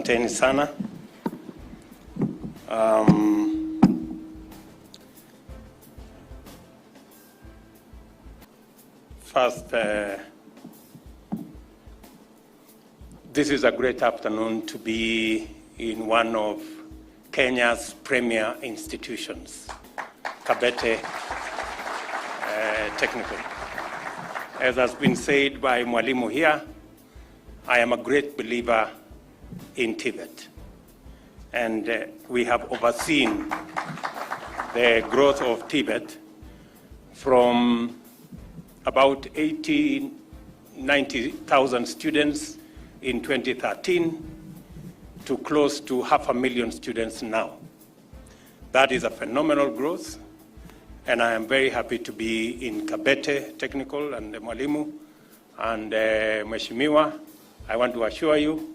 Asanteni sana. First, this is a great afternoon to be in one of Kenya's premier institutions, Kabete Technical. As has been said by Mwalimu here, I am a great believer in Tibet. And we have overseen the growth of Tibet from about 90,000 students in 2013 to close to 500,000 students now. That is a phenomenal growth, and I am very happy to be in Kabete Technical and Mwalimu and Mheshimiwa. I want to assure you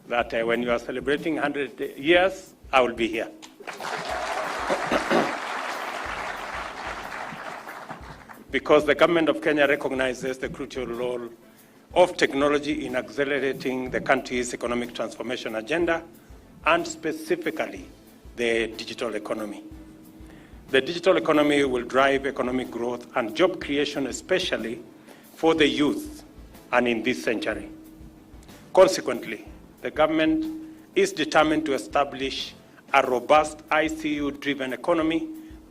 that when you are celebrating 100 years, I will be here. Because the government of Kenya recognizes the crucial role of technology in accelerating the country's economic transformation agenda, and specifically the digital economy. The digital economy will drive economic growth and job creation, especially for the youth and in this century. Consequently, the government is determined to establish a robust ICU-driven economy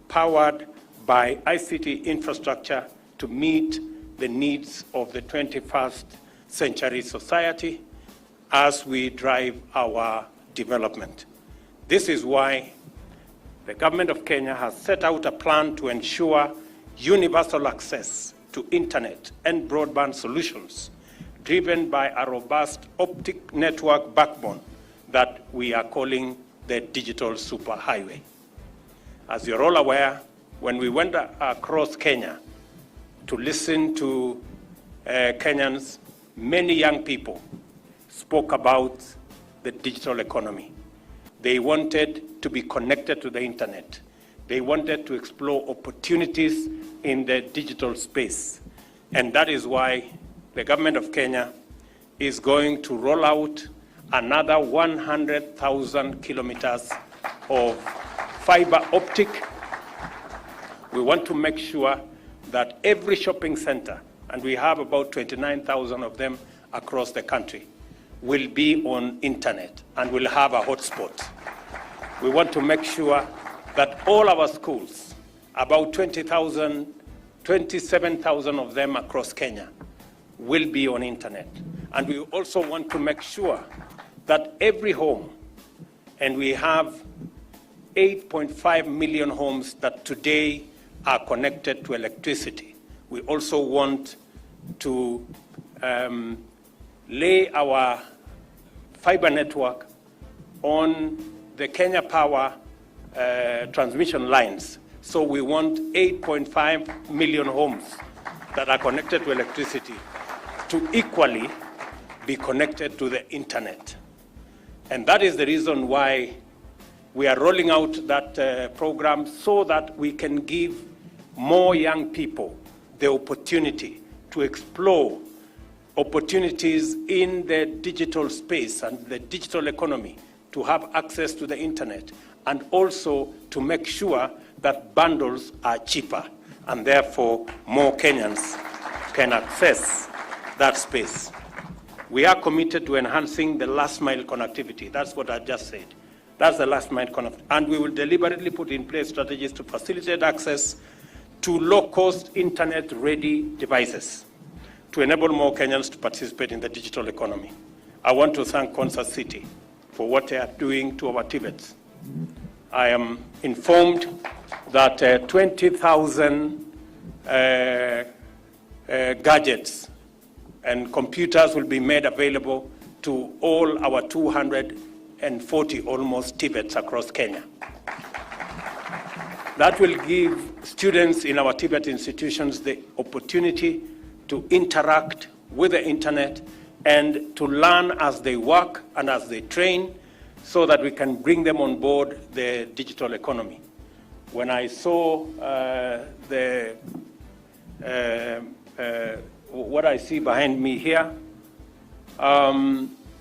powered by ICT infrastructure to meet the needs of the 21st century society as we drive our development. This is why the government of Kenya has set out a plan to ensure universal access to internet and broadband solutions driven by a robust optic network backbone that we are calling the digital superhighway. As you're all aware, when we went across Kenya to listen to Kenyans, many young people spoke about the digital economy. They wanted to be connected to the internet. They wanted to explore opportunities in the digital space. And that is why the government of Kenya is going to roll out another 100,000 kilometers of fiber optic. We want to make sure that every shopping center, and we have about 29,000 of them across the country, will be on internet and will have a hotspot. We want to make sure that all our schools, about 27,000 of them across Kenya, will be on internet. And we also want to make sure that every home, and we have 8.5 million homes that today are connected to electricity. We also want to lay our fiber network on the Kenya Power transmission lines. So we want 8.5 million homes that are connected to electricity to equally be connected to the internet. And that is the reason why we are rolling out that program, so that we can give more young people the opportunity to explore opportunities in the digital space and the digital economy, to have access to the internet, and also to make sure that bundles are cheaper, and therefore more Kenyans can access that space. We are committed to enhancing the last mile connectivity. That's what I just said. That's the last mile connectivity. And we will deliberately put in place strategies to facilitate access to low-cost internet-ready devices to enable more Kenyans to participate in the digital economy. I want to thank Concert City for what they are doing to our Tibets. I am informed that 20,000 gadgets and computers will be made available to all our 240 almost Tibets across Kenya. That will give students in our Tibet institutions the opportunity to interact with the internet and to learn as they work and as they train, so that we can bring them on board the digital economy. When I saw what I see behind me here,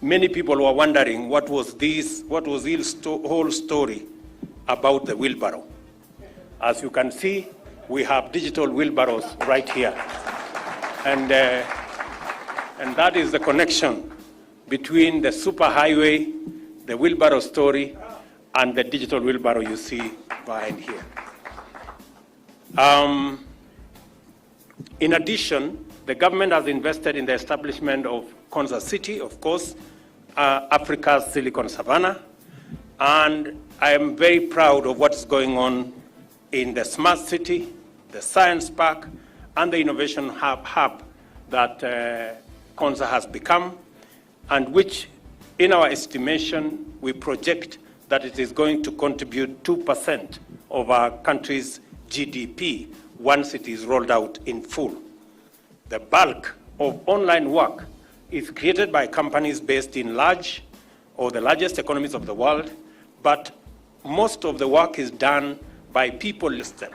many people were wondering what was this whole story about the wheelbarrow. As you can see, we have digital wheelbarrows right here. And that is the connection between the superhighway, the wheelbarrow story, and the digital wheelbarrow you see behind here. In addition, the government has invested in the establishment of Konza City, of course, Africa's Silicon Savannah, and I am very proud of what's going on in the Smart City, the Science Park, and the Innovation Hub that Konza has become, and which, in our estimation, we project that it is going to contribute 2% of our country's GDP once it is rolled out in full. The bulk of online work is created by companies based in large or the largest economies of the world, but most of the work is done by people listening.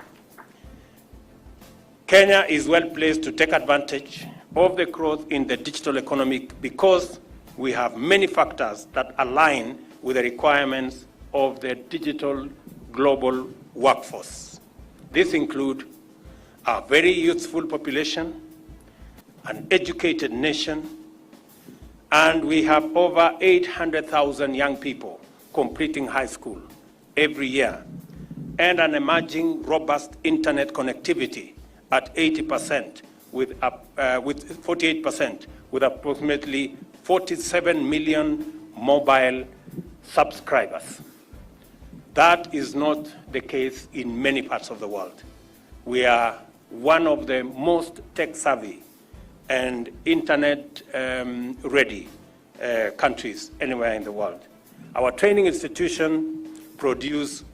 Kenya is well placed to take advantage of the growth in the digital economy because we have many factors that align with the requirements of the digital global workforce. These include a very youthful population, an educated nation, and we have over 800,000 young people completing high school every year, and an emerging robust internet connectivity at 80%, with 48%, with approximately 47 million mobile subscribers. That is not the case in many parts of the world. We are one of the most tech-savvy and internet-ready countries anywhere in the world. Our training institution produce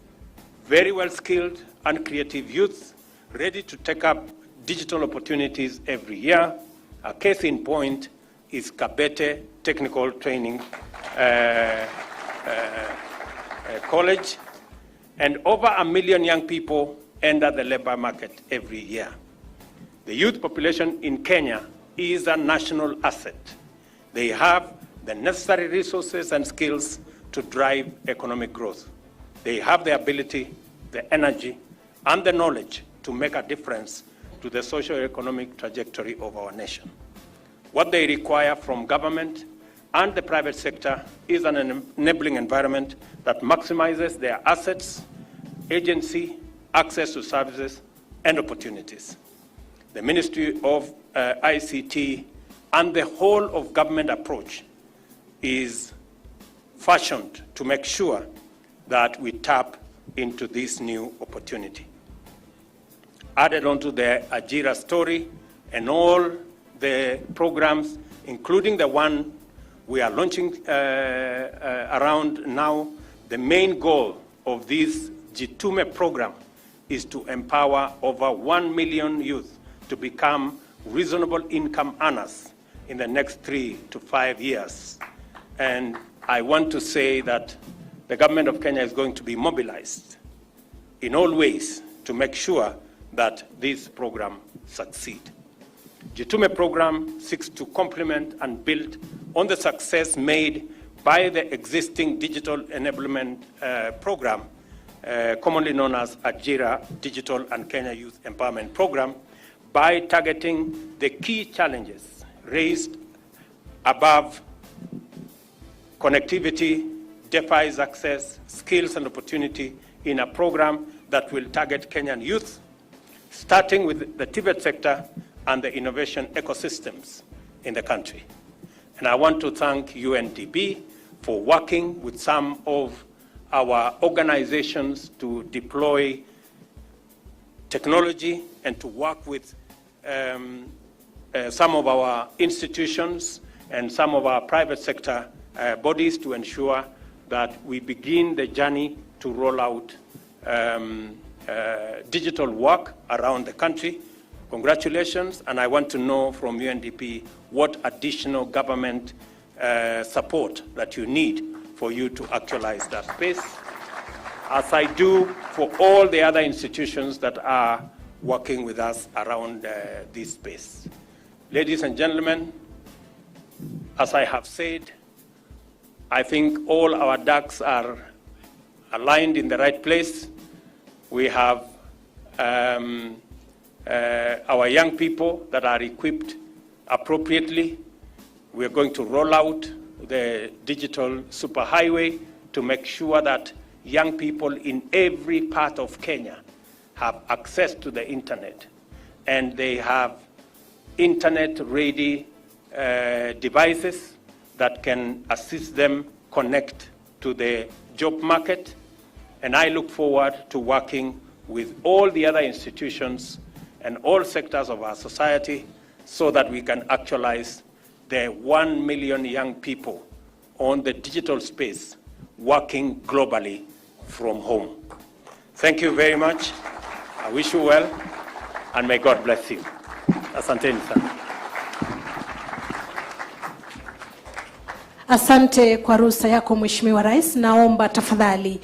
very well-skilled and creative youth ready to take up digital opportunities every year. A case in point is Kabete Technical Training College, and over 1 million young people enter the labor market every year. The youth population in Kenya is a national asset. They have the necessary resources and skills to drive economic growth. They have the ability, the energy, and the knowledge to make a difference to the socio-economic trajectory of our nation. What they require from government and the private sector is an enabling environment that maximizes their assets, agency, access to services, and opportunities. The Ministry of ICT and the whole of government approach is fashioned to make sure that we tap into this new opportunity. Added onto the Ajira story and all the programs, including the one we are launching around now, the main goal of this Jitume program is to empower over 1 million youth to become reasonable income earners in the next 3 to 5 years. And I want to say that the government of Kenya is going to be mobilized in all ways to make sure that this program succeeds. Jitume program seeks to complement and build on the success made by the existing digital enablement program, commonly known as Ajira Digital and Kenya Youth Empowerment Program, by targeting the key challenges raised above: connectivity, DeFi's access, skills and opportunity, in a program that will target Kenyan youth, starting with the TVET sector and the innovation ecosystems in the country. And I want to thank UNDP for working with some of our organizations to deploy technology and to work with some of our institutions and some of our private sector bodies to ensure that we begin the journey to roll out digital work around the country. Congratulations, and I want to know from UNDP what additional government support that you need for you to actualize that space, as I do for all the other institutions that are working with us around this space. Ladies and gentlemen, as I have said, I think all our ducks are aligned in the right place. We have our young people that are equipped appropriately. We are going to roll out the digital superhighway to make sure that young people in every part of Kenya have access to the internet, and they have internet-ready devices that can assist them connect to the job market. And I look forward to working with all the other institutions and all sectors of our society so that we can actualize the 1 million young people on the digital space working globally from home. Thank you very much. I wish you well, and may God bless you. Asanteni sana. Asante kwa ruhusa yako Mheshimiwa Rais, naomba tafadhali